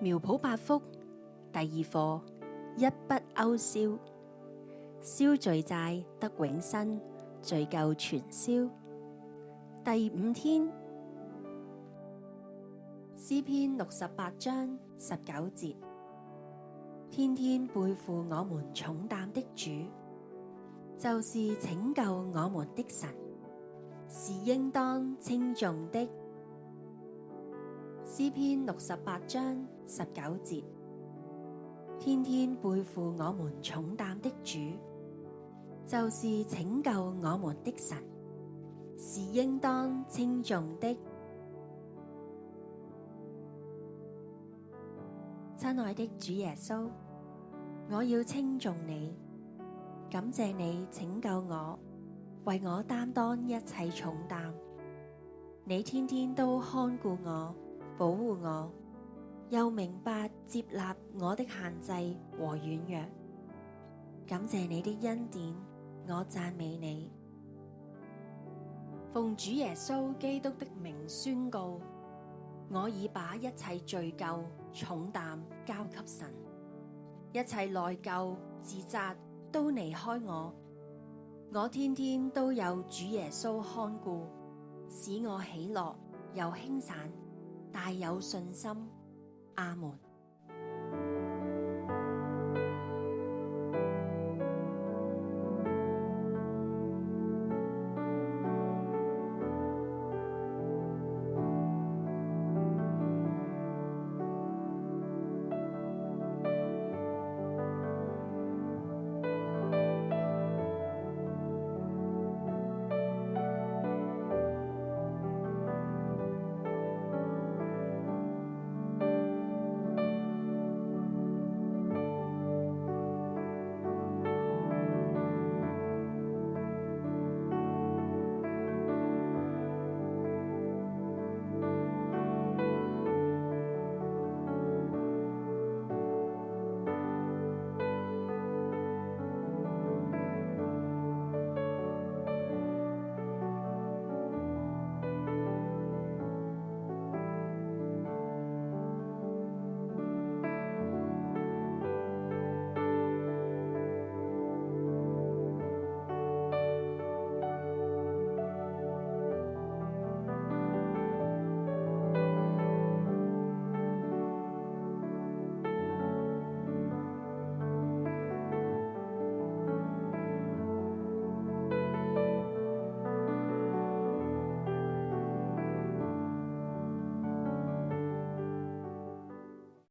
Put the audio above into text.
苗圃八福第二課，一筆勾銷，消罪債得永生，罪咎全消。第五天，詩篇68章19節，天天背負我們重擔的主，就是拯救我們的神，是應當稱頌的。詩篇68章19節，天天背負我們重擔的主，就是拯救我們的神，是應當稱頌的。親愛的主耶穌，我要稱頌你，感謝你拯救我，為我擔當一切重擔。你天天都看顧我，保護我，又明白接納我的限制和軟弱。感謝你的恩典，我讚美你。奉主耶穌基督的名宣告，我已把一切罪咎重擔交給神，一切內疚自責都離開我。我天天都有主耶穌看顧，使我喜樂又輕省，大有信心。阿們。